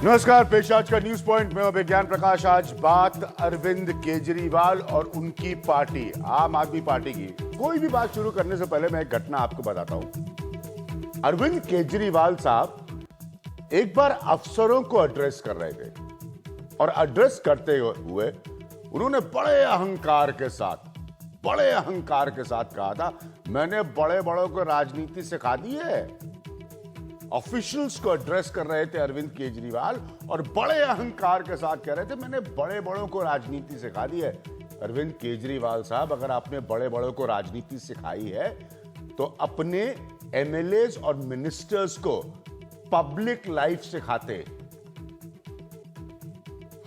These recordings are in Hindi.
नमस्कार, पेश आज का न्यूज पॉइंट में विज्ञान प्रकाश। आज बात अरविंद केजरीवाल और उनकी पार्टी आम आदमी पार्टी की। कोई भी बात शुरू करने से पहले मैं एक घटना आपको बताता हूं। अरविंद केजरीवाल साहब एक बार अफसरों को एड्रेस कर रहे थे और एड्रेस करते हुए उन्होंने बड़े अहंकार के साथ कहा था, मैंने बड़े बड़ों को राजनीति सिखा दी है। ऑफिशियल्स को एड्रेस कर रहे थे अरविंद केजरीवाल और बड़े अहंकार के साथ कह रहे थे, मैंने बड़े बड़ों को राजनीति सिखा दी है। अरविंद केजरीवाल साहब, अगर आपने बड़े बड़ों को राजनीति सिखाई है तो अपने एमएलएज और मिनिस्टर्स को पब्लिक लाइफ सिखाते।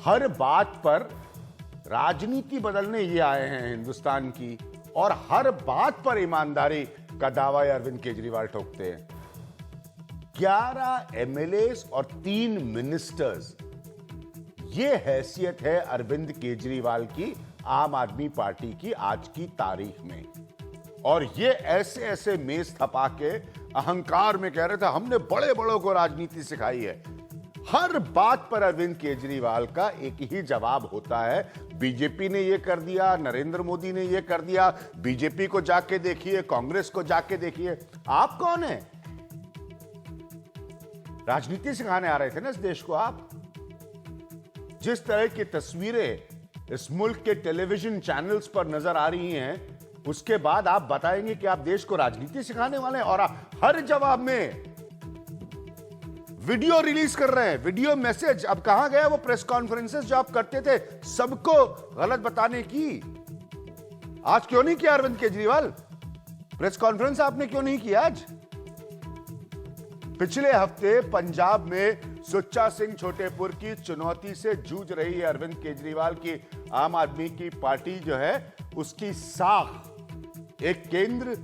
हर बात पर राजनीति बदलने ये आए हैं हिंदुस्तान की, और हर बात पर ईमानदारी का दावा अरविंद केजरीवाल ठोकते हैं। 11 एमएलएस और 3 मिनिस्टर्स, ये हैसियत है अरविंद केजरीवाल की आम आदमी पार्टी की आज की तारीख में। और ये ऐसे ऐसे मेज थपा के अहंकार में कह रहे थे, हमने बड़े बड़ों को राजनीति सिखाई है। हर बात पर अरविंद केजरीवाल का एक ही जवाब होता है, बीजेपी ने ये कर दिया, नरेंद्र मोदी ने ये कर दिया, बीजेपी को जाके देखिए, कांग्रेस को जाके देखिए। आप कौन है? राजनीति सिखाने आ रहे थे ना इस देश को आप। जिस तरह की तस्वीरें इस मुल्क के टेलीविजन चैनल्स पर नजर आ रही हैं, उसके बाद आप बताएंगे कि आप देश को राजनीति सिखाने वाले हैं। और हर जवाब में वीडियो रिलीज कर रहे हैं, वीडियो मैसेज। अब कहां गया वो प्रेस कॉन्फ्रेंसेस जो आप करते थे सबको गलत बताने की? आज क्यों नहीं किया अरविंद केजरीवाल? प्रेस कॉन्फ्रेंस आपने क्यों नहीं किया आज? पिछले हफ्ते पंजाब में सुच्चा सिंह छोटेपुर की चुनौती से जूझ रही है अरविंद केजरीवाल की आम आदमी की पार्टी जो है, उसकी साख एक केंद्र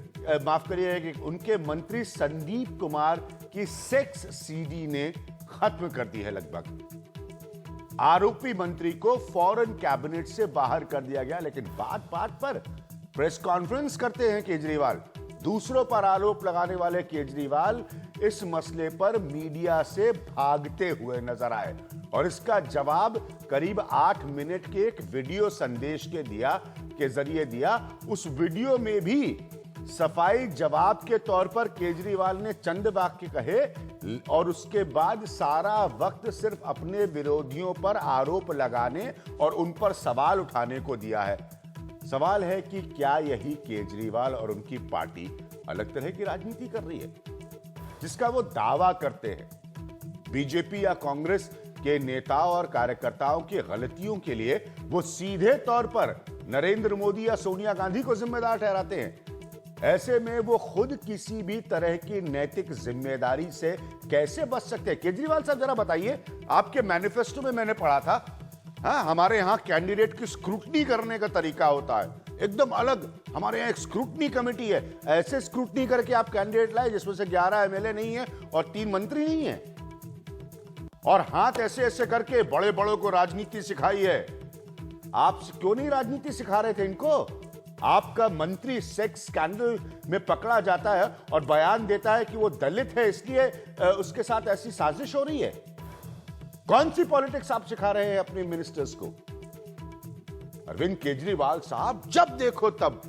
माफ करिए उनके मंत्री संदीप कुमार की सेक्स सीडी ने खत्म कर दी है। लगभग आरोपी मंत्री को फौरन कैबिनेट से बाहर कर दिया गया। लेकिन बात बात पर प्रेस कॉन्फ्रेंस करते हैं केजरीवाल। दूसरों पर आरोप लगाने वाले केजरीवाल इस मसले पर मीडिया से भागते हुए नजर आए और इसका जवाब करीब 8 मिनट के एक वीडियो संदेश के जरिए दिया। उस वीडियो में भी सफाई जवाब के तौर पर केजरीवाल ने चंद वाक्य कहे और उसके बाद सारा वक्त सिर्फ अपने विरोधियों पर आरोप लगाने और उन पर सवाल उठाने को दिया है। सवाल है कि क्या यही केजरीवाल और उनकी पार्टी अलग तरह की राजनीति कर रही है, जिसका वो दावा करते हैं? बीजेपी या कांग्रेस के नेताओं और कार्यकर्ताओं की गलतियों के लिए वो सीधे तौर पर नरेंद्र मोदी या सोनिया गांधी को जिम्मेदार ठहराते हैं। ऐसे में वो खुद किसी भी तरह की नैतिक जिम्मेदारी से कैसे बच सकते हैं? केजरीवाल साहब जरा बताइए, आपके मैनिफेस्टो में मैंने पढ़ा था, हाँ, हमारे यहां कैंडिडेट की स्क्रूटनी करने का तरीका होता है एकदम अलग। हमारे यहां एक स्क्रूटनी कमेटी है, ऐसे स्क्रूटनी करके आप कैंडिडेट लाए जिसमें से 11 एमएलए नहीं है और 3 मंत्री नहीं है, और हाथ ऐसे ऐसे करके बड़े बड़ों को राजनीति सिखाई है। आप क्यों नहीं राजनीति सिखा रहे थे इनको? आपका मंत्री सेक्स स्कैंडल में पकड़ा जाता है और बयान देता है कि वो दलित है, इसलिए उसके साथ ऐसी साजिश हो रही है। कौन सी पॉलिटिक्स आप सिखा रहे हैं अपने मिनिस्टर्स को? अरविंद केजरीवाल साहब जब देखो तब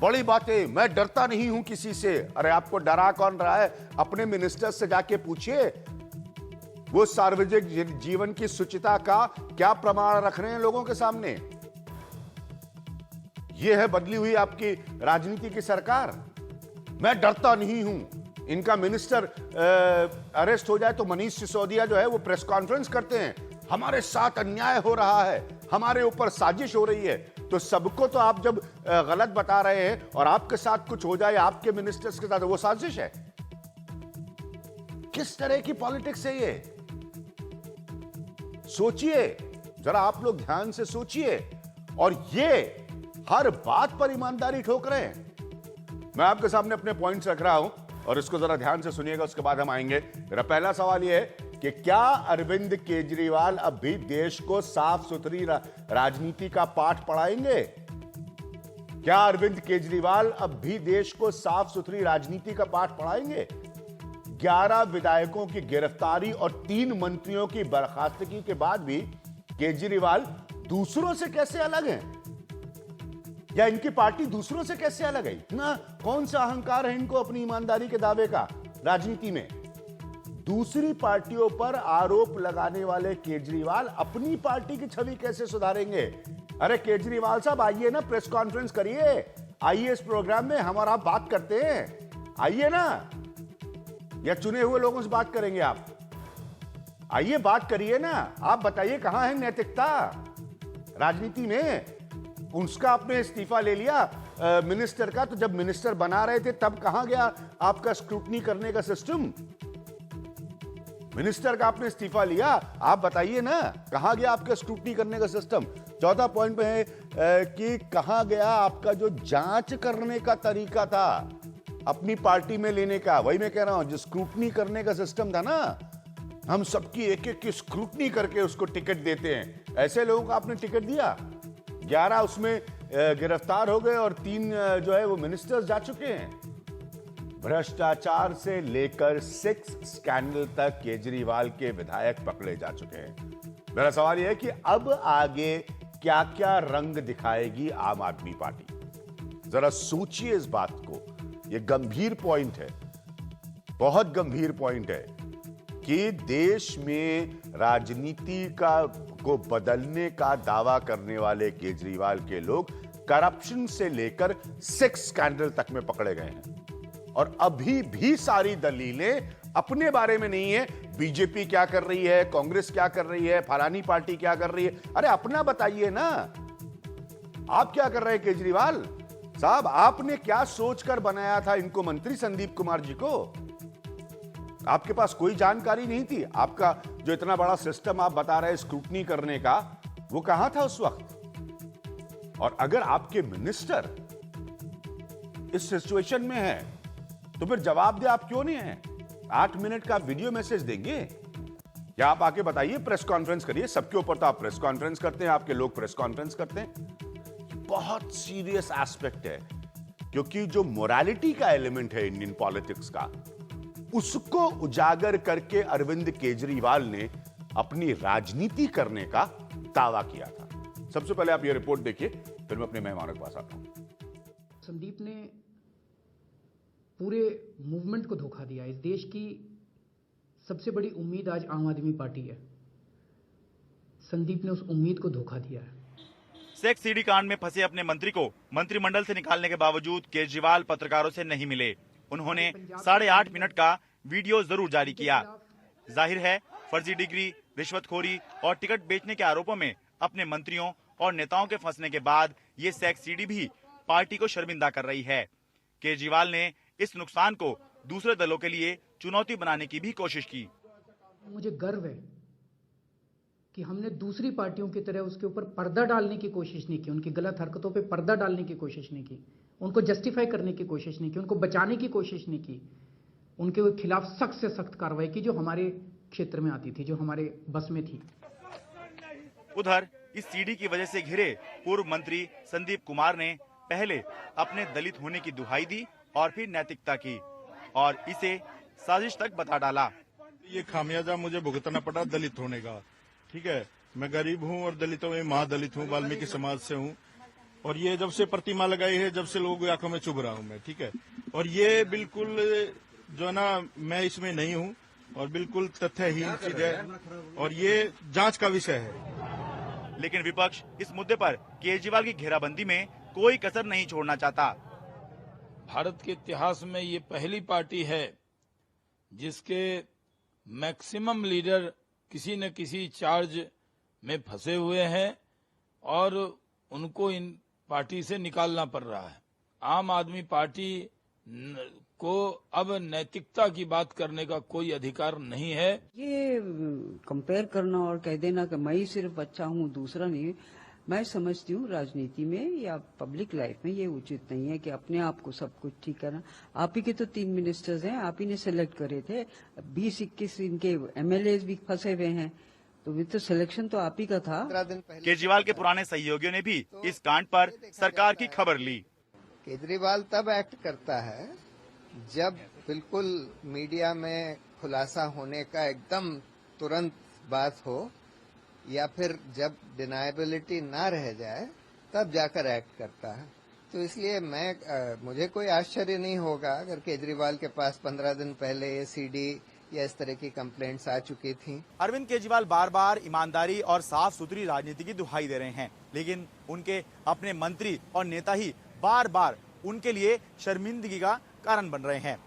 बड़ी बातें, मैं डरता नहीं हूं किसी से। अरे आपको डरा कौन रहा है? अपने मिनिस्टर्स से जाके पूछिए, वो सार्वजनिक जीवन की शुचिता का क्या प्रमाण रख रहे हैं लोगों के सामने? यह है बदली हुई आपकी राजनीति की सरकार। मैं डरता नहीं हूं, इनका मिनिस्टर अरेस्ट हो जाए तो मनीष सिसोदिया जो है वो प्रेस कॉन्फ्रेंस करते हैं, हमारे साथ अन्याय हो रहा है, हमारे ऊपर साजिश हो रही है। तो सबको तो आप जब गलत बता रहे हैं और आपके साथ कुछ हो जाए आपके मिनिस्टर्स के साथ, वो साजिश है? किस तरह की पॉलिटिक्स है ये? सोचिए जरा, आप लोग ध्यान से सोचिए। और ये हर बात पर ईमानदारी ठोक रहे हैं। मैं आपके सामने अपने पॉइंट्स रख रहा हूं और इसको जरा ध्यान से सुनिएगा, उसके बाद हम आएंगे। मेरा पहला सवाल यह है कि क्या अरविंद केजरीवाल अब भी देश को साफ सुथरी राजनीति का पाठ पढ़ाएंगे? क्या अरविंद केजरीवाल अब भी देश को साफ सुथरी राजनीति का पाठ पढ़ाएंगे? 11 विधायकों की गिरफ्तारी और 3 मंत्रियों की बर्खास्तगी के बाद भी केजरीवाल दूसरों से कैसे अलग हैं? या इनकी पार्टी दूसरों से कैसे अलग है? इतना कौन सा अहंकार है इनको अपनी ईमानदारी के दावे का राजनीति में? दूसरी पार्टियों पर आरोप लगाने वाले केजरीवाल अपनी पार्टी की छवि कैसे सुधारेंगे? अरे केजरीवाल साहब, आइए ना, प्रेस कॉन्फ्रेंस करिए, आइए इस प्रोग्राम में हम और आप बात करते हैं, आइए ना। या चुने हुए लोगों से बात करेंगे आप? आइए बात करिए ना। आप बताइए कहां है नैतिकता राजनीति में? उसका आपने इस्तीफा ले लिया मिनिस्टर का, तो जब मिनिस्टर बना रहे थे तब कहां गया आपका स्क्रूटनी करने का सिस्टम? मिनिस्टर का आपने इस्तीफा लिया, आप बताइए ना कहां गया आपका स्क्रूटनी करने का सिस्टम? चौथा पॉइंट में है कि कहां गया आपका जो जांच करने का तरीका था अपनी पार्टी में लेने का? वही मैं कह रहा हूं, जो स्क्रूटनी करने का सिस्टम था ना, हम सबकी एक एक की स्क्रूटनी करके उसको टिकट देते हैं, ऐसे लोगों को आपने टिकट दिया। 11 उसमें गिरफ्तार हो गए और 3 जो है वो मिनिस्टर्स जा चुके हैं। भ्रष्टाचार से लेकर सेक्स स्कैंडल तक केजरीवाल के विधायक पकड़े जा चुके हैं। मेरा सवाल यह है कि अब आगे क्या क्या रंग दिखाएगी आम आदमी पार्टी? जरा सोचिए इस बात को। यह गंभीर पॉइंट है, बहुत गंभीर पॉइंट है कि देश में राजनीति को बदलने का दावा करने वाले केजरीवाल के लोग करप्शन से लेकर सेक्स स्कैंडल तक में पकड़े गए हैं। और अभी भी सारी दलीलें अपने बारे में नहीं है। बीजेपी क्या कर रही है, कांग्रेस क्या कर रही है, फलानी पार्टी क्या कर रही है। अरे अपना बताइए ना, आप क्या कर रहे हैं केजरीवाल साहब? आपने क्या सोचकर बनाया था इनको मंत्री, संदीप कुमार जी को? आपके पास कोई जानकारी नहीं थी? आपका जो इतना बड़ा सिस्टम आप बता रहे हैं स्क्रूटनी करने का, वो कहां था उस वक्त? और अगर आपके मिनिस्टर इस सिचुएशन में है तो फिर जवाब दे, आप क्यों नहीं है? 8 मिनट का वीडियो मैसेज देंगे या आप आके बताइए, प्रेस कॉन्फ्रेंस करिए। सबके ऊपर तो आप प्रेस कॉन्फ्रेंस करते हैं, आपके लोग प्रेस कॉन्फ्रेंस करते हैं। बहुत सीरियस एस्पेक्ट है, क्योंकि जो मोरालिटी का एलिमेंट है इंडियन पॉलिटिक्स का, उसको उजागर करके अरविंद केजरीवाल ने अपनी राजनीति करने का दावा किया था। सबसे पहले आप ये रिपोर्ट देखिए, फिर मैं अपने मेहमानों के पास आता हूं। संदीप ने पूरे मूवमेंट को धोखा दिया। इस देश की सबसे बड़ी उम्मीद आज आम आदमी पार्टी है। संदीप ने उस उम्मीद को धोखा दिया है। सेक्स सीडी कांड में फंसे अपने मंत्री को मंत्रिमंडल से निकालने के बावजूद केजरीवाल पत्रकारों से नहीं मिले। उन्होंने 8.5 मिनट का वीडियो जरूर जारी किया। जाहिर है फर्जी डिग्री, रिश्वतखोरी और टिकट बेचने के आरोपों में अपने मंत्रियों और नेताओं के फंसने के बाद ये सेक्स सीडी भी पार्टी को शर्मिंदा कर रही है। केजरीवाल ने इस नुकसान को दूसरे दलों के लिए चुनौती बनाने की भी कोशिश की। मुझे गर्व है कि हमने दूसरी पार्टियों की तरह उसके ऊपर पर्दा डालने की कोशिश नहीं की, उनकी गलत हरकतों पे पर्दा डालने की कोशिश नहीं की, उनको जस्टिफाई करने की कोशिश नहीं की, उनको बचाने की कोशिश नहीं की। उनके खिलाफ सख्त से सख्त कार्रवाई की जो हमारे क्षेत्र में आती थी, जो हमारे बस में थी। उधर इस सीडी की वजह से घिरे पूर्व मंत्री संदीप कुमार ने पहले अपने दलित होने की दुहाई दी और फिर नैतिकता की, और इसे साजिश तक बता डाला। ये खामियाजा मुझे भुगतना पड़ा दलित होने का। ठीक है, मैं गरीब हूँ और दलितों में महादलित हूँ, वाल्मीकि समाज से हूँ, और ये जब से प्रतिमा लगाई है, जब से लोगों की आंखों में चुभ रहा हूँ मैं। ठीक है, और ये बिल्कुल जो है ना, मैं इसमें नहीं हूँ और बिल्कुल तथ्यहीन चीज है और ये जांच का विषय है। लेकिन विपक्ष इस मुद्दे पर केजरीवाल की घेराबंदी में कोई कसर नहीं छोड़ना चाहता। भारत के इतिहास में ये पहली पार्टी है जिसके मैक्सिमम लीडर किसी न किसी चार्ज में फंसे हुए हैं और उनको इन पार्टी से निकालना पड़ रहा है। आम आदमी पार्टी को अब नैतिकता की बात करने का कोई अधिकार नहीं है। ये कंपेयर करना और कह देना कि मैं ही सिर्फ अच्छा हूँ दूसरा नहीं, मैं समझती हूँ राजनीति में या पब्लिक लाइफ में ये उचित नहीं है कि अपने आप को सब कुछ ठीक करना। आप ही के तो 3 मिनिस्टर्स हैं, आप ही ने सेलेक्ट करे थे। 20-21 इनके एमएलए भी फंसे हुए हैं, तो विद तो सिलेक्शन तो आप ही का था। केजरीवाल के पुराने सहयोगियों ने भी इस कांड पर सरकार की खबर ली। केजरीवाल तब एक्ट करता है जब बिल्कुल मीडिया में खुलासा होने का एकदम तुरंत बात हो या फिर जब डिनायबिलिटी ना रह जाए तब जाकर एक्ट करता है। तो इसलिए मुझे कोई आश्चर्य नहीं होगा अगर केजरीवाल के पास 15 दिन पहले ये सीडी या इस तरह की कंप्लेंट्स आ चुकी थी। अरविंद केजरीवाल बार बार ईमानदारी और साफ सुथरी राजनीति की दुहाई दे रहे हैं, लेकिन उनके अपने मंत्री और नेता ही बार बार उनके लिए शर्मिंदगी का कारण बन रहे हैं।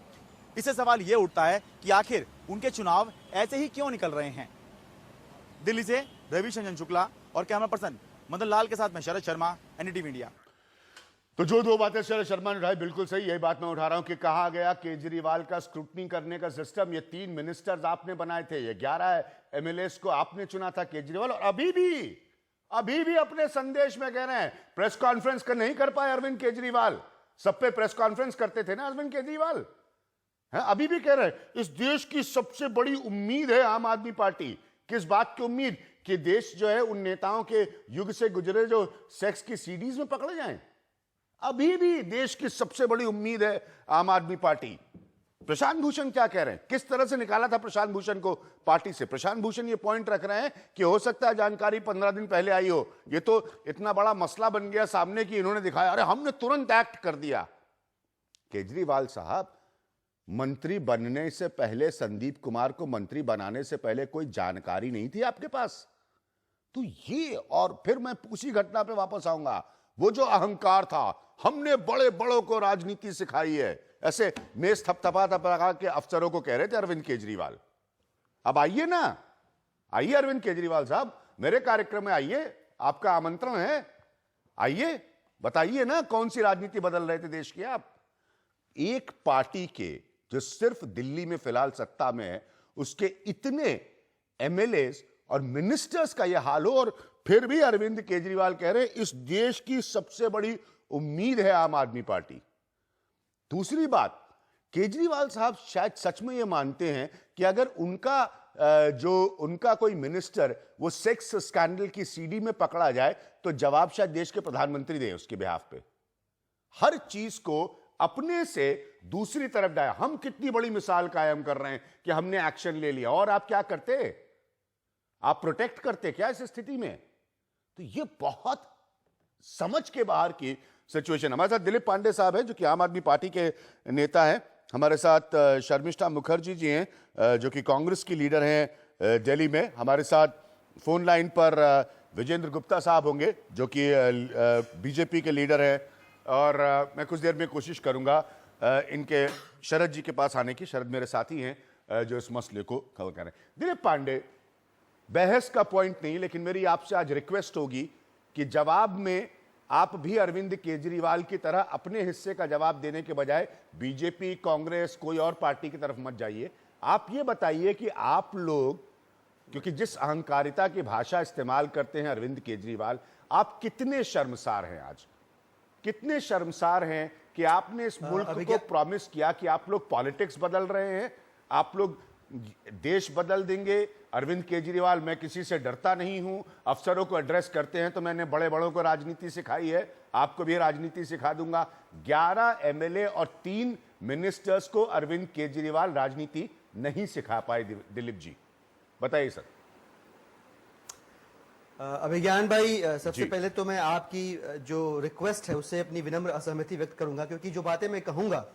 इससे सवाल ये उठता है कि आखिर उनके चुनाव ऐसे ही क्यों निकल रहे हैं। दिल्ली से रविशंकर शुक्ला और कैमरा पर्सन मदन लाल के साथ मैं शरद शर्मा, एनडीटीवी इंडिया। तो जो दो बातें शरद शर्मा ने उठाई बिल्कुल सही, यही बात मैं उठा रहा हूं कि कहा गया केजरीवाल का स्क्रूटनी करने का सिस्टम, ये 3 मिनिस्टर्स आपने बनाए थे, ये 11 एमएलएस को आपने चुना था केजरीवाल, और अभी भी अपने संदेश में कह रहे हैं प्रेस कॉन्फ्रेंस का नहीं कर पाए अरविंद केजरीवाल। सब पे प्रेस कॉन्फ्रेंस करते थे ना अरविंद केजरीवाल, है अभी भी कह रहे हैं इस देश की सबसे बड़ी उम्मीद है आम आदमी पार्टी। किस बात की उम्मीद? कि देश जो है उन नेताओं के युग से गुजरे जो सेक्स की सीडीज में पकड़े जाएं। अभी भी देश की सबसे बड़ी उम्मीद है आम आदमी पार्टी। प्रशांत भूषण क्या कह रहे हैं? किस तरह से निकाला था प्रशांत भूषण को पार्टी से? प्रशांत भूषण ये पॉइंट रख रहे हैं कि हो सकता है जानकारी 15 दिन पहले आई हो। ये तो इतना बड़ा मसला बन गया सामने कि इन्होंने दिखाया अरे हमने तुरंत एक्ट कर दिया। केजरीवाल साहब, मंत्री बनने से पहले, संदीप कुमार को मंत्री बनाने से पहले कोई जानकारी नहीं थी आपके पास? तो ये, और फिर मैं उसी घटना पे वापस आऊंगा, वो जो अहंकार था, हमने बड़े बड़ों को राजनीति सिखाई है, ऐसे मेज थपथपा के अफसरों को कह रहे थे अरविंद केजरीवाल। अब आइए ना, आइए अरविंद केजरीवाल साहब, मेरे कार्यक्रम में आइए, आपका आमंत्रण है, आइए बताइए ना कौन सी राजनीति बदल रहे थे देश की आप। एक पार्टी के जो सिर्फ दिल्ली में फिलहाल सत्ता में है, उसके इतने एमएलएस और मिनिस्टर्स का यह हाल हो, और फिर भी अरविंद केजरीवाल कह रहे हैं इस देश की सबसे बड़ी उम्मीद है आम आदमी पार्टी। दूसरी बात, केजरीवाल साहब शायद सच में यह मानते हैं कि अगर उनका कोई मिनिस्टर वो सेक्स स्कैंडल की सीडी में पकड़ा जाए तो जवाब शायद देश के प्रधानमंत्री दें उसके बिहाफ पे। हर चीज को अपने से दूसरी तरफ डाया। हम कितनी बड़ी मिसाल कायम कर रहे हैं कि हमने एक्शन ले लिया, और आप क्या करते? आप प्रोटेक्ट करते क्या इस स्थिति में? तो ये बहुत समझ के बाहर की सिचुएशन। हमारे साथ दिलीप पांडे साहब हैं जो कि आम आदमी पार्टी के नेता हैं। हमारे साथ शर्मिष्ठा मुखर्जी जी हैं जो कि कांग्रेस की लीडर हैं दिल्ली में। हमारे साथ फोन लाइन पर विजेंद्र गुप्ता साहब होंगे जो कि बीजेपी के लीडर हैं, और मैं कुछ देर में कोशिश करूंगा इनके शरद जी के पास आने की। शरद मेरे साथी हैं जो इस मसले को कवर करें। दिलीप पांडे, बहस का पॉइंट नहीं, लेकिन मेरी आपसे आज रिक्वेस्ट होगी कि जवाब में आप भी अरविंद केजरीवाल की तरह अपने हिस्से का जवाब देने के बजाय बीजेपी, कांग्रेस, कोई और पार्टी की तरफ मत जाइए। आप ये बताइए कि आप लोग, क्योंकि जिस अहंकारिता की भाषा इस्तेमाल करते हैं अरविंद केजरीवाल, आप कितने शर्मसार हैं आज? कितने शर्मसार हैं कि आपने इस मुल्क को प्रॉमिस किया कि आप लोग पॉलिटिक्स बदल रहे हैं, आप लोग देश बदल देंगे। अरविंद केजरीवाल, मैं किसी से डरता नहीं हूं, अफसरों को एड्रेस करते हैं तो मैंने बड़े बड़ों को राजनीति सिखाई है, आपको भी राजनीति सिखा दूंगा। 11 एमएलए और 3 मिनिस्टर्स को अरविंद केजरीवाल राजनीति नहीं सिखा पाए। दिलीप जी बताइए सर। अभिज्ञान भाई, सबसे पहले तो मैं आपकी जो रिक्वेस्ट है उससे अपनी विनम्र असहमति व्यक्त करूंगा, क्योंकि जो बातें मैं कहूंगा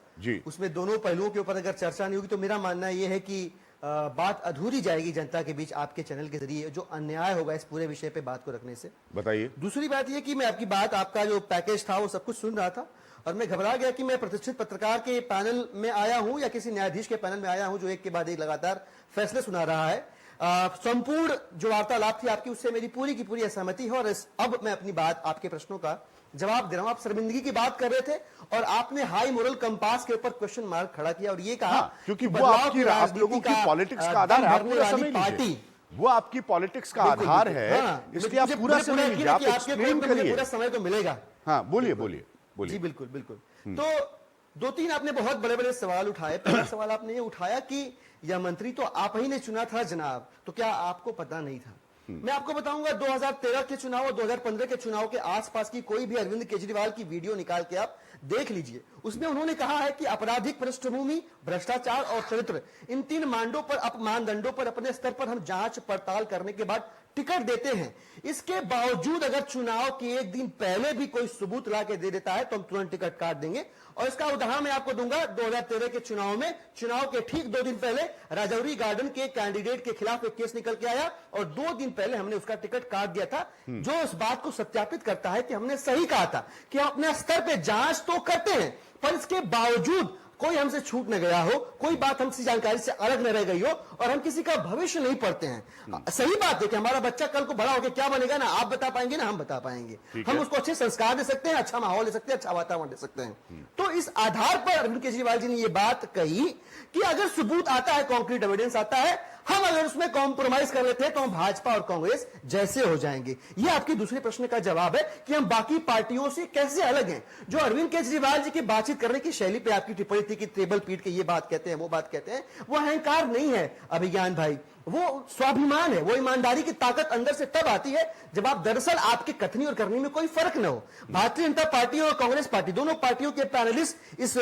उसमें दोनों पहलुओं के ऊपर अगर चर्चा नहीं होगी तो मेरा मानना यह है कि बात अधूरी जाएगी जनता के बीच आपके चैनल के जरिए, जो अन्याय होगा इस पूरे विषय पे बात को रखने से। बताइए। दूसरी बात यह कि मैं आपकी बात, आपका जो पैकेज था वो सब कुछ सुन रहा था और मैं घबरा गया कि मैं प्रतिष्ठित पत्रकार के पैनल में आया हूं या किसी न्यायाधीश के पैनल में आया हूं जो एक के बाद एक लगातार फैसले सुना रहा है। संपूर्ण जो वार्तालाप थी आपकी, उससे मेरी पूरी की पूरी असहमति है, और अब मैं अपनी बात, आपके प्रश्नों का जवाब दे रहा हूं। आप शर्मिंदगी की बात कर रहे थे और आपने हाई मोरल कंपास के ऊपर क्वेश्चन मार्क खड़ा किया और ये कहा क्योंकि वो आपकी, आप लोगों की पॉलिटिक्स का आधार है, आप पूरा समझ लीजिए, वो आपकी पॉलिटिक्स का आधार है, इसलिए आप पूरा समझ लीजिए, आप एक्सप्लेन करिए। पूरा समय तो मिलेगा। हाँ, बोलिए बोलिए बोलिए। जी बिल्कुल बिल्कुल। तो 2-3 आपने बहुत बड़े बड़े सवाल उठाए। पहला सवाल आपने ये उठाया कि यह मंत्री तो आप ही ने चुना था जनाब, तो क्या आपको पता नहीं था? मैं आपको बताऊंगा 2013 के चुनाव और 2015 के चुनाव के आसपास की कोई भी अरविंद केजरीवाल की वीडियो निकाल के आप देख लीजिए। उसमें उन्होंने कहा है कि आपराधिक पृष्ठभूमि, भ्रष्टाचार और चरित्र, इन 3 मानदंडों पर अपने स्तर पर हम जांच पड़ताल करने के बाद टिकट देते हैं। इसके बावजूद अगर चुनाव के एक दिन पहले भी कोई सबूत ला के दे देता है तो हम तुरंत टिकट काट देंगे। और इसका उदाहरण मैं आपको दूंगा, 2013 के चुनाव में, चुनाव के ठीक 2 दिन पहले राजौरी गार्डन के कैंडिडेट के खिलाफ एक केस निकल के आया और 2 दिन पहले हमने उसका टिकट काट दिया था, जो इस बात को सत्यापित करता है कि हमने सही कहा था कि हम अपने स्तर पर जांच तो करते हैं, पर इसके बावजूद कोई हमसे छूट न गया हो, कोई बात हमसे जानकारी से अलग न रह गई हो और हम किसी का भविष्य नहीं पढ़ते हैं। सही बात है कि हमारा बच्चा कल को बड़ा होकर क्या बनेगा, ना आप बता पाएंगे ना हम बता पाएंगे। हम उसको अच्छे संस्कार दे सकते हैं, अच्छा माहौल दे सकते हैं, अच्छा वातावरण दे सकते हैं। तो इस आधार पर अरविंद केजरीवाल जी ने यह बात कही कि अगर सबूत आता है, कॉन्क्रीट एविडेंस आता है, हम अगर उसमें कॉम्प्रोमाइज कर लेते हैं तो हम भाजपा और कांग्रेस जैसे हो जाएंगे। यह आपके दूसरे प्रश्न का जवाब है कि हम बाकी पार्टियों से कैसे अलग हैं। जो अरविंद केजरीवाल जी की बातचीत करने की शैली पे आपकी टिप्पणी थी कि टेबल पीट के ये बात कहते हैं, वो बात कहते हैं, वो अहंकार नहीं है अभिज्ञान भाई, वो स्वाभिमान है। वो ईमानदारी की ताकत अंदर से तब आती है जब आप दरअसल आपके कथनी और करनी में कोई फर्क न हो। भारतीय जनता पार्टी और कांग्रेस पार्टी, दोनों पार्टियों के पैनलिस्ट इस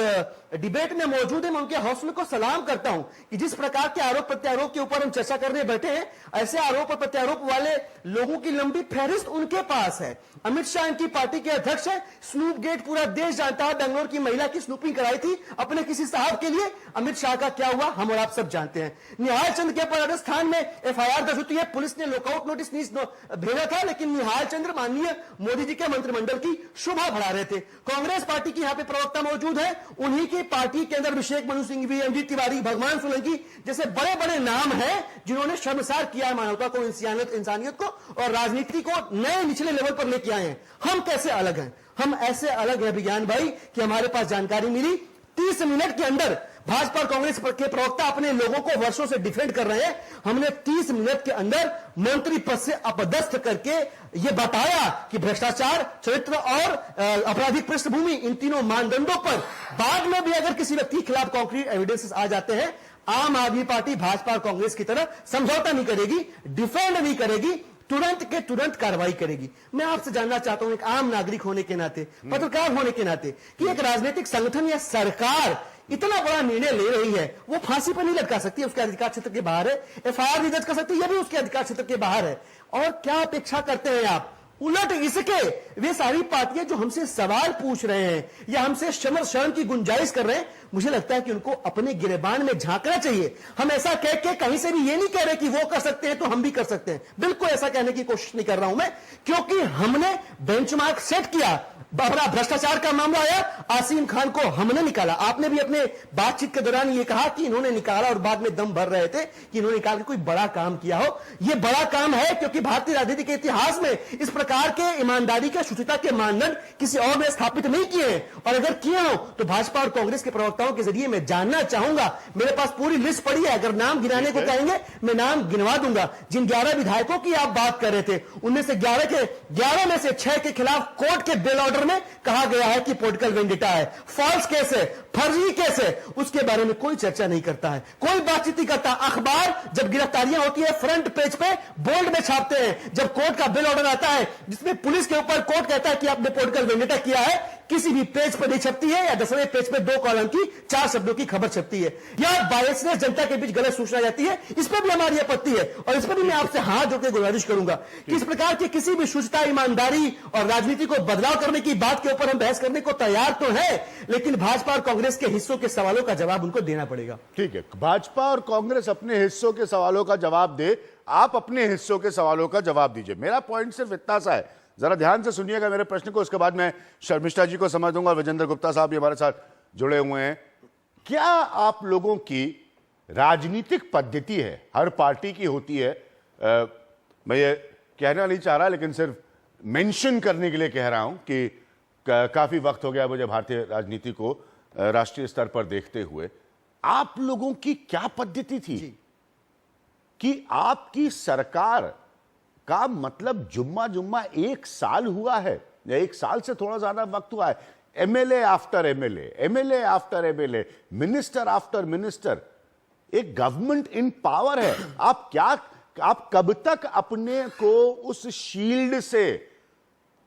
डिबेट में मौजूद हैं। मैं उनके हौसले को सलाम करता हूं कि जिस प्रकार के आरोप प्रत्यारोप के ऊपर हम चर्चा करने बैठे हैं, ऐसे आरोप और प्रत्यारोप वाले लोगों की लंबी फहरिस्त उनके पास है। अमित शाह इनकी पार्टी के अध्यक्ष है। स्नूप गेट पूरा देश जानता है। बेंगलोर की महिला की स्नूपिंग कराई थी अपने किसी साहब के लिए, अमित शाह का क्या हुआ हम और आप सब जानते हैं। निहाल चंद्र के ऊपर राजस्थान में एफआईआर दर्ज होती है, पुलिस ने लुकआउट नोटिस भेजा था, लेकिन निहाल चंद्र माननीय मोदी जी के मंत्रिमंडल की शोभा बढ़ा रहे थे। कांग्रेस पार्टी की यहां पे प्रवक्ता मौजूद है, उन्हीं की पार्टी के अंदर अभिषेक मनु सिंह भी, एमजी तिवारी, भगवान सोलंकी जैसे बड़े बड़े नाम हैं जिन्होंने शर्मसार किया है मानवता को, इंसानियत को और राजनीति को नए निचले लेवल पर लेके आए हैं। हम कैसे अलग हैं? हम ऐसे अलग हैं विज्ञान भाई कि हमारे पास जानकारी मिली 30 मिनट के अंदर भाजपा और कांग्रेस के प्रवक्ता अपने लोगों को वर्षों से डिफेंड कर रहे हैं। हमने 30 मिनट के अंदर मंत्री पद से अपदस्थ करके यह बताया कि भ्रष्टाचार, चरित्र और आपराधिक पृष्ठभूमि, इन तीनों मानदंडों पर बाद में भी अगर किसी व्यक्ति के खिलाफ कॉन्क्रीट एविडेंसेस आ जाते हैं, आम आदमी पार्टी भाजपा और कांग्रेस की तरह समझौता नहीं करेगी, डिफेंड नहीं करेगी, तुरंत के तुरंत कार्रवाई करेगी। मैं आपसे जानना चाहता हूं एक आम नागरिक होने के नाते, पत्रकार होने के नाते, कि एक राजनीतिक संगठन या सरकार इतना बड़ा निर्णय ले रही है, वो फांसी पर नहीं लटका सकती, उसके अधिकार क्षेत्र के बाहर है। एफआईआर नहीं दर्ज कर सकती, यह भी उसके अधिकार क्षेत्र के बाहर है। और क्या अपेक्षा करते हैं आप? उलट इसके वे सारी पार्टियां जो हमसे सवाल पूछ रहे हैं या हमसे शर्म की गुंजाइश कर रहे हैं, मुझे लगता है कि उनको अपने गिरेबान में झांकना चाहिए। हम ऐसा कह के कहीं से भी ये नहीं कह रहे कि वो कर सकते हैं तो हम भी कर सकते हैं, बिल्कुल ऐसा कहने की कोशिश नहीं कर रहा हूं मैं, क्योंकि हमने बेंचमार्क सेट किया। बड़ा भ्रष्टाचार का मामला आया, आसिम खान को हमने निकाला। आपने भी अपने बातचीत के दौरान ये कहा कि इन्होंने निकाला और बाद में दम भर रहे थे कि इन्होंने निकाल के कोई बड़ा काम किया हो। यह बड़ा काम है क्योंकि भारतीय राजनीति के इतिहास में इस प्रकार के ईमानदारी के, शुचिता के मानदंड किसी और ने स्थापित नहीं किए हैं। और अगर किए हो तो भाजपा और कांग्रेस के प्रवक्ताओं के जरिए मैं जानना चाहूंगा। मेरे पास पूरी लिस्ट पड़ी है, अगर नाम गिनाने को कहेंगे मैं नाम गिनवा दूंगा। जिन 11 विधायकों की आप बात कर रहे थे, उनमें से 11 में से 6 के खिलाफ कोर्ट के बेल ऑर्डर में कहा गया है कि पॉलिटिकल वेंडिटा है, फॉल्स केस है, फर्जी केस है, उसके बारे में कोई चर्चा नहीं करता है, कोई बातचीत नहीं करता। अखबार जब गिरफ्तारियां होती है फ्रंट पेज पे बोल्ड में छापते हैं। जब कोर्ट का बिल ऑर्डर आता है जिसमें पुलिस के ऊपर कोर्ट कहता है कि आपने पॉलिटिकल वेंडिटा किया है, किसी भी पेज पर नहीं छपती है, या 10वें पेज पे 2 कॉलम की 4 शब्दों की खबर छपती है, या बायसनेस जनता के बीच गलत सूचना जाती है। इस पर भी हमारी आपत्ति है और इस पर भी मैं आपसे हाथ जोड़ के गुजारिश करूंगा कि इस प्रकार की किसी भी शुचिता, ईमानदारी और राजनीति को बदलाव करने की बात के ऊपर हम बहस करने को तैयार तो है, लेकिन भाजपा और कांग्रेस के हिस्सों के सवालों का जवाब उनको देना पड़ेगा। ठीक है, भाजपा और कांग्रेस अपने हिस्सों के सवालों का जवाब दे, आप अपने हिस्सों के सवालों का जवाब दीजिए। मेरा पॉइंट सिर्फ इतना सा है, जरा ध्यान से सुनिएगा मेरे प्रश्न को, उसके बाद मैं शर्मिष्ठा जी को समझ दूंगा। विजेंद्र गुप्ता साहब भी हमारे साथ जुड़े हुए हैं। क्या आप लोगों की राजनीतिक पद्धति है, हर पार्टी की होती है, मैं ये कहना नहीं चाह रहा लेकिन सिर्फ मेंशन करने के लिए कह रहा हूं कि काफी वक्त हो गया मुझे भारतीय राजनीति को राष्ट्रीय स्तर पर देखते हुए। आप लोगों की क्या पद्धति थी कि आपकी सरकार का मतलब जुम्मा 1 साल हुआ है या 1 साल से थोड़ा ज्यादा वक्त हुआ है, MLA after MLA after MLA, minister after minister, एक गवर्नमेंट इन पावर है। आप क्या आप कब तक अपने को उस शील्ड से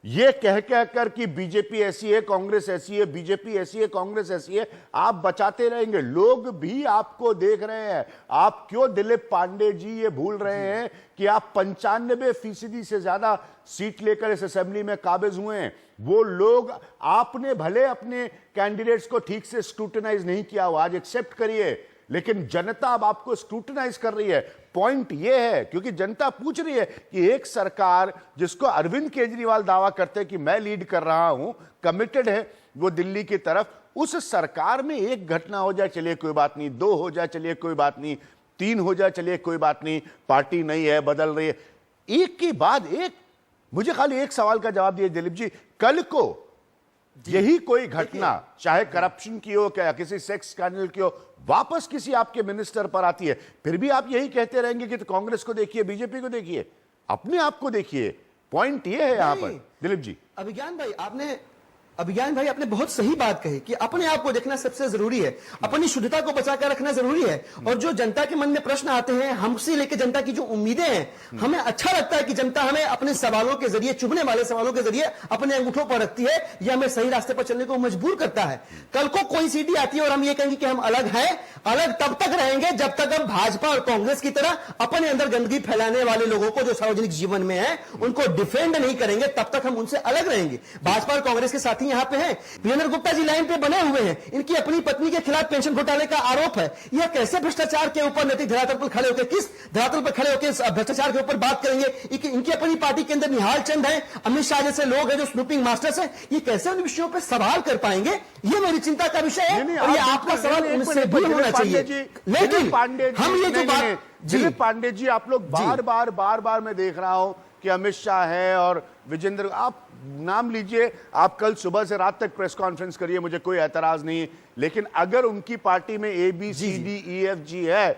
ये कह कर कि बीजेपी ऐसी है, कांग्रेस ऐसी है, बीजेपी ऐसी है, कांग्रेस ऐसी है, आप बचाते रहेंगे? लोग भी आपको देख रहे हैं। आप क्यों दिलीप पांडे जी ये भूल रहे हैं कि आप 95% से ज्यादा सीट लेकर इस असेंबली में काबिज हुए हैं? वो लोग, आपने भले अपने कैंडिडेट्स को ठीक से स्क्रूटिनाइज नहीं किया हो, आज एक्सेप्ट करिए, लेकिन जनता अब आपको स्क्रूटिनाइज कर रही है। पॉइंट ये है, क्योंकि जनता पूछ रही है कि एक सरकार जिसको अरविंद केजरीवाल दावा करते हैं कि मैं लीड कर रहा हूं, कमिटेड है वो दिल्ली की तरफ, उस सरकार में एक घटना हो जाए चलिए कोई बात नहीं, 2 हो जाए चलिए कोई बात नहीं, 3 हो जाए चलिए कोई बात नहीं, पार्टी नहीं है, बदल रही है, एक के बाद एक। मुझे खाली एक सवाल का जवाब दिए दिलीप जी, कल को यही कोई घटना, चाहे करप्शन की हो, क्या किसी सेक्स स्कैंडल की हो, वापस किसी आपके मिनिस्टर पर आती है, फिर भी आप यही कहते रहेंगे कि तो कांग्रेस को देखिए, बीजेपी को देखिए, अपने आप को देखिए। पॉइंट ये है यहां पर दिलीप जी। अभिज्ञान भाई आपने बहुत सही बात कही कि अपने आप को देखना सबसे जरूरी है, अपनी शुद्धता को बचा कर रखना जरूरी है। और जो जनता के मन में प्रश्न आते हैं, हमसे लेकर जनता की जो उम्मीदें हैं, हमें अच्छा लगता है कि जनता हमें अपने सवालों के जरिए, चुभने वाले सवालों के जरिए अपने अंगूठों पर रखती है, यह हमें सही रास्ते पर चलने को मजबूर करता है। कल को कोई सीढ़ी आती है और हम ये कहेंगे कि हम अलग हैं, अलग तब तक रहेंगे जब तक हम भाजपा और कांग्रेस की तरह अपने अंदर गंदगी फैलाने वाले लोगों को जो सार्वजनिक जीवन में है उनको डिफेंड नहीं करेंगे, तब तक हम उनसे अलग रहेंगे। भाजपा और कांग्रेस के साथी यहां पे हैं, वीरेंद्र गुप्ता जी लाइन पे बने हुए हैं, इनकी अपनी पत्नी के खिलाफ पेंशन घोटाले का आरोप है। यह कैसे भ्रष्टाचार के ऊपर नैतिक धरातल पर खड़े होकर, किस धरातल पर खड़े होकर भ्रष्टाचार के ऊपर बात करेंगे? इनकी अपनी पार्टी के अंदर निहाल चंद है, अमित शाह जैसे लोग हैं जो स्नूपिंग मास्टर्स हैं, ये कैसे उन विषयों पर सवाल कर पाएंगे? ये मेरी चिंता का विषय है और ये आपका सवाल उनसे भी होना चाहिए। लेकिन हम ये जो बात, दिलीप पांडे जी, आप लोग बार बार मैं देख रहा हूं कि अमित शाह है और विजेंद्र, आप नाम लीजिए, आप कल सुबह से रात तक प्रेस कॉन्फ्रेंस करिए, मुझे कोई एतराज नहीं, लेकिन अगर उनकी पार्टी में ABCDEFG है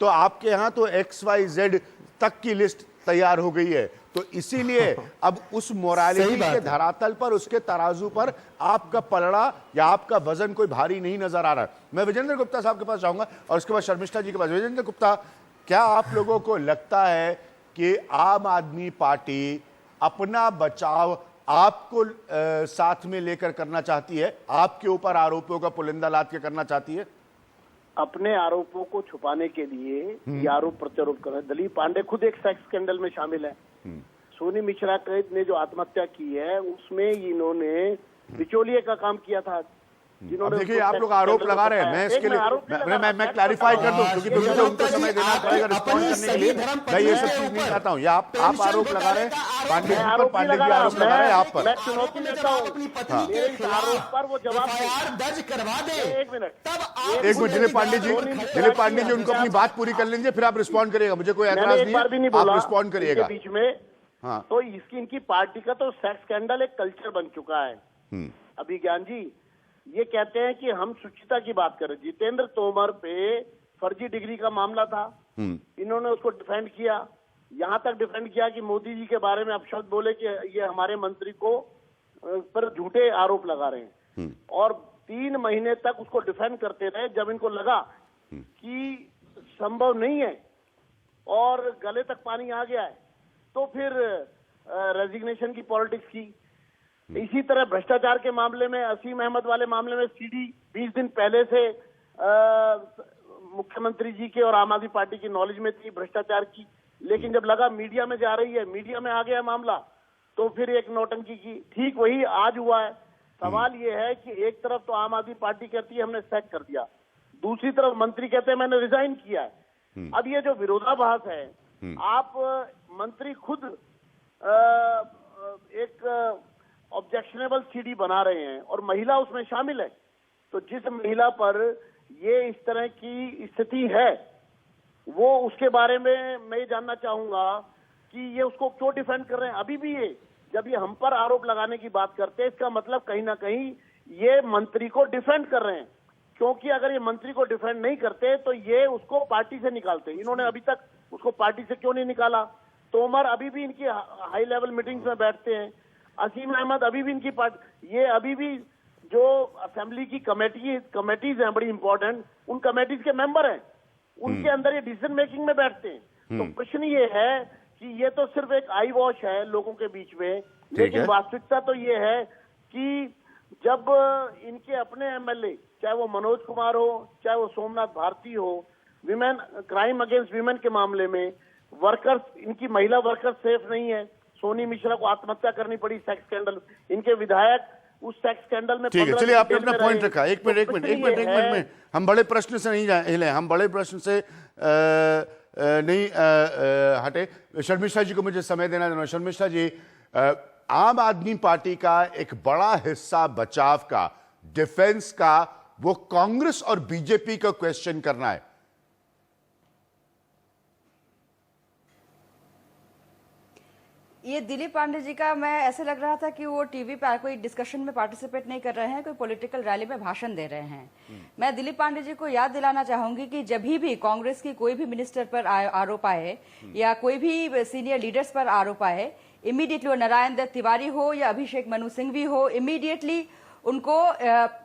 तो आपके यहां तो XYZ तक की लिस्ट तैयार हो गई है। तो इसीलिए अब उस मोरालिटी के धरातल पर, उसके तराजू पर आपका पलड़ा या आपका वजन कोई भारी नहीं नजर आ रहा है। मैं विजेंद्र गुप्ता साहब के पास जाऊंगा और उसके बाद शर्मिष्ठा जी के पास। विजेंद्र गुप्ता, क्या आप लोगों को लगता है कि आम आदमी पार्टी अपना बचाव आपको साथ में लेकर करना चाहती है, आपके ऊपर आरोपों का पुलिंदा लाद के करना चाहती है? अपने आरोपों को छुपाने के लिए ये आरोप प्रत्यारोप कर रहे हैं। दिलीप पांडे खुद एक सेक्स स्कैंडल में शामिल है। सोनी मिश्रा ने जो आत्महत्या की है उसमें इन्होंने बिचौलिए का काम किया था। देखिए, आप लोग आरोप लगा रहे हैं, मैं इसके लिए मैं क्लैरिफाई कर दूं, क्योंकि मुझे उनको समय देना पड़ेगा रिस्पॉन्ड करने के लिए। मैं ये सब चीज नहीं चाहता हूं। आप आरोप लगा रहे हैं पांडे जी पर, पांडे जी आरोप लगा रहे हैं आप पर। मैं चुनौती देता हूं इस आरोप पर वो जवाब दर्ज करवा दे। एक मिनट, एक मिनट, दिलीप पांडे जी उनको अपनी बात पूरी कर लीजिए, फिर आप रिस्पॉन्ड करिएगा, मुझे कोई एतराज नहीं है, आप रिस्पॉन्ड करिएगा बीच में। हाँ, तो इनकी पार्टी का तो सेक्स स्कैंडल एक कल्चर बन चुका है। अभिज्ञान जी ये कहते हैं कि हम शुचिता की बात करें। जितेंद्र तोमर पे फर्जी डिग्री का मामला था, इन्होंने उसको डिफेंड किया, यहां तक डिफेंड किया कि मोदी जी के बारे में अपशब्द बोले कि ये हमारे मंत्री को पर झूठे आरोप लगा रहे हैं, और 3 महीने तक उसको डिफेंड करते रहे। जब इनको लगा कि संभव नहीं है और गले तक पानी आ गया है, तो फिर रेजिग्नेशन की पॉलिटिक्स की। इसी तरह भ्रष्टाचार के मामले में, असीम अहमद वाले मामले में सीडी 20 दिन पहले से मुख्यमंत्री जी के और आम आदमी पार्टी की नॉलेज में थी भ्रष्टाचार की, लेकिन जब लगा मीडिया में जा रही है, मीडिया में आ गया मामला, तो फिर एक नौटंकी की। ठीक वही आज हुआ है। सवाल ये है कि एक तरफ तो आम आदमी पार्टी कहती है हमने सैक कर दिया, दूसरी तरफ मंत्री कहते हैं मैंने रिजाइन किया है। अब ये जो विरोधाभास है, आप मंत्री खुद एक ऑब्जेक्शनेबल सीडी बना रहे हैं और महिला उसमें शामिल है, तो जिस महिला पर ये इस तरह की स्थिति है, वो उसके बारे में मैं ये जानना चाहूंगा कि ये उसको क्यों डिफेंड कर रहे हैं अभी भी। ये जब ये हम पर आरोप लगाने की बात करते हैं, इसका मतलब कहीं ना कहीं ये मंत्री को डिफेंड कर रहे हैं, क्योंकि अगर ये मंत्री को डिफेंड नहीं करते तो ये उसको पार्टी से निकालते। इन्होंने अभी तक उसको पार्टी से क्यों नहीं निकाला? तोमर अभी भी इनकी हाई लेवल मीटिंग्स में बैठते हैं, असीम अहमद अभी भी इनकी पार्टी, ये अभी भी जो असेंबली की कमेटीज हैं बड़ी इंपॉर्टेंट, उन कमेटीज के मेंबर हैं, उनके अंदर ये डिसीजन मेकिंग में बैठते हैं। तो प्रश्न ये है कि ये तो सिर्फ एक आई वॉश है लोगों के बीच में, लेकिन वास्तविकता तो ये है कि जब इनके अपने एमएलए, चाहे वो मनोज कुमार हो, चाहे वो सोमनाथ भारती हो, विमेन क्राइम अगेंस्ट विमेन के मामले में वर्कर्स, इनकी महिला वर्कर्स सेफ नहीं है। सोनी मिश्रा को आत्महत्या करनी पड़ी सेक्स स्कैंडल, इनके विधायक उस सेक्स स्कैंडल में। ठीक है, चलिए आपने अपना पॉइंट रखा। एक मिनट, हम बड़े प्रश्न से नहीं हिले, हम बड़े प्रश्न से नहीं हटे। शर्मिष्ठा जी को मुझे समय देना देना। शर्मिष्ठा जी, आम आदमी पार्टी का एक बड़ा हिस्सा बचाव का, डिफेंस का, वो कांग्रेस और बीजेपी का क्वेश्चन करना है। ये दिलीप पांडे जी का, मैं ऐसे लग रहा था कि वो टीवी पे कोई डिस्कशन में पार्टिसिपेट नहीं कर रहे हैं, कोई पॉलिटिकल रैली में भाषण दे रहे हैं। मैं दिलीप पांडे जी को याद दिलाना चाहूंगी कि जब भी कांग्रेस की कोई भी मिनिस्टर पर आरोप आए या कोई भी सीनियर लीडर्स पर आरोप आए, इमीडिएटली वो नारायण दत्त तिवारी हो या अभिषेक मनु सिंघवी हो, इमीडिएटली उनको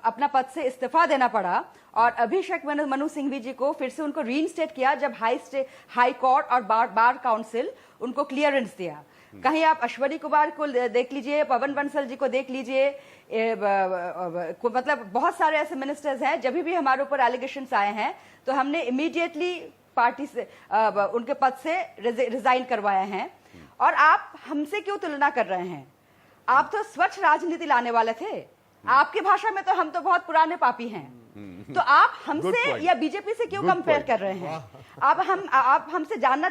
अपना पद से इस्तीफा देना पड़ा और अभिषेक मनु सिंघवी जी को फिर से उनको रीइंस्टेट किया जब हाई कोर्ट और बार काउंसिल उनको क्लियरेंस दिया। कहीं आप अश्वनी कुमार को देख लीजिए, पवन बंसल जी को देख लीजिए, मतलब बहुत सारे ऐसे मिनिस्टर्स हैं, जब भी हमारे ऊपर एलिगेशंस आए हैं तो हमने इमीडिएटली पार्टी से उनके पद से रिजाइन करवाए हैं। और आप हमसे क्यों तुलना कर रहे हैं? आप तो स्वच्छ राजनीति लाने वाले थे। आपकी भाषा में तो हम तो बहुत पुराने पापी हैं, तो आप हमसे या बीजेपी से क्यों कंपेयर कर रहे हैं? आप हमसे जानना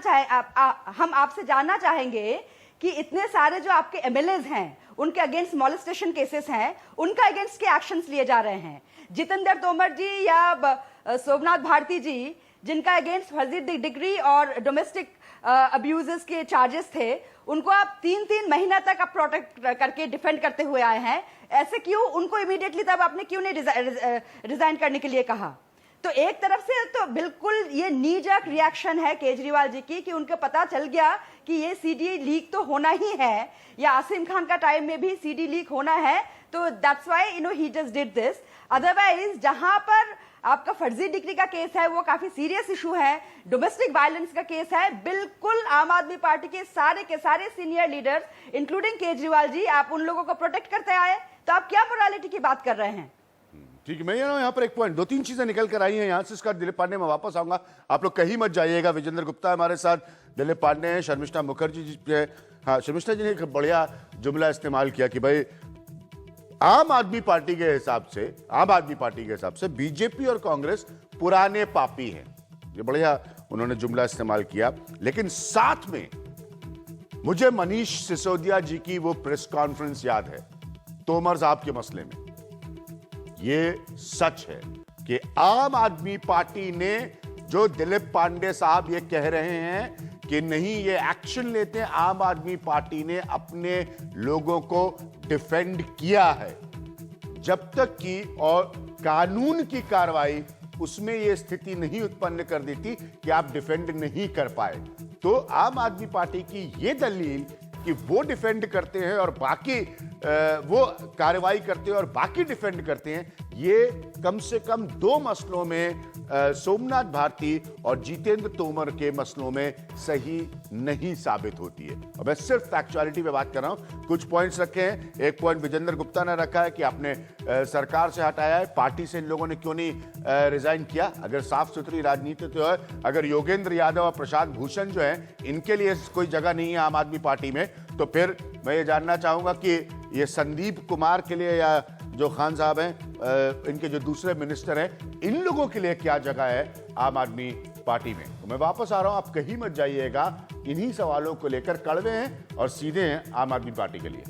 हम आपसे जानना चाहेंगे कि इतने सारे जो आपके एमएलएज हैं, उनके अगेंस्ट मॉलेस्टेशन केसेस हैं, उनका अगेंस्ट के एक्शंस लिए जा रहे हैं। जितेंद्र तोमर जी या सोमनाथ भारती जी, जिनका अगेंस्ट फर्जी डिग्री और डोमेस्टिक अब्यूजेस के चार्जेस थे, उनको आप 3-3 महीना तक आप प्रोटेक्ट करके डिफेंड करते हुए आए हैं। ऐसे क्यों? उनको इमीडिएटली तब आपने क्यों नहीं रिजाइन करने के लिए कहा? तो एक तरफ से तो बिल्कुल ये नी जर्क रिएक्शन है केजरीवाल जी की कि उनको पता चल गया कि ये सीडी लीक तो होना ही है, या आसिम खान का टाइम में भी सीडी लीक होना है, तो that's why he just did this. Otherwise जहां पर आपका फर्जी डिग्री का केस है वो काफी सीरियस इशू है, डोमेस्टिक वायलेंस का केस है, बिल्कुल आम आदमी पार्टी के सारे senior leaders including Kejriwal ji, आप उन लोगों को प्रोटेक्ट करते आए, तो आप क्या मोरालिटी की बात कर रहे हैं? ठीक है, मैं यहाँ पर एक पॉइंट, 2-3 चीजें निकल कर आई हैं यहाँ से। इसका दिलीप पांडे में वापस आऊंगा, आप लोग कहीं मत जाइएगा। विजेंद्र गुप्ता हमारे साथ, दिलीप पांडे हैं, शर्मिष्ठा मुखर्जी जी। हाँ, शर्मिष्ठा जी ने एक बढ़िया जुमला इस्तेमाल किया कि भाई आम आदमी पार्टी के हिसाब से बीजेपी और कांग्रेस पुराने पापी हैं। ये बढ़िया उन्होंने जुमला इस्तेमाल किया। लेकिन साथ में मुझे मनीष सिसोदिया जी की वो प्रेस कॉन्फ्रेंस याद है तोमर साहब के मसले में। ये सच है कि आम आदमी पार्टी ने, जो दिलीप पांडे साहब ये कह रहे हैं कि नहीं ये एक्शन लेते हैं, आम आदमी पार्टी ने अपने लोगों को डिफेंड किया है। जब तक कि और कानून की कार्रवाई उसमें ये स्थिति नहीं उत्पन्न कर देती कि आप डिफेंड नहीं कर पाए, तो आम आदमी पार्टी की ये दलील कि वो डिफेंड करते हैं और बाकी वो कार्रवाई करते हैं और बाकी डिफेंड करते हैं, ये कम से कम 2 मसलों में सोमनाथ भारती और जितेंद्र तोमर के मसलों में सही नहीं साबित होती है। और मैं सिर्फ फैक्चुअलिटी पे बात कर रहा हूं। कुछ पॉइंट्स रखे हैं। एक पॉइंट विजेंद्र गुप्ता ने रखा है कि आपने सरकार से हटाया है, पार्टी से इन लोगों ने क्यों नहीं रिजाइन किया? अगर साफ सुथरी राजनीति तो है, अगर योगेंद्र यादव और प्रशांत भूषण जो है इनके लिए कोई जगह नहीं है आम आदमी पार्टी में, तो फिर मैं ये जानना चाहूंगा कि ये संदीप कुमार के लिए या जो खान साहब हैं, इनके जो दूसरे मिनिस्टर हैं, इन लोगों के लिए क्या जगह है आम आदमी पार्टी में? तो मैं वापस आ रहा हूं, आप कहीं मत जाइएगा। इन्हीं सवालों को लेकर कड़वे हैं और सीधे हैं आम आदमी पार्टी के लिए।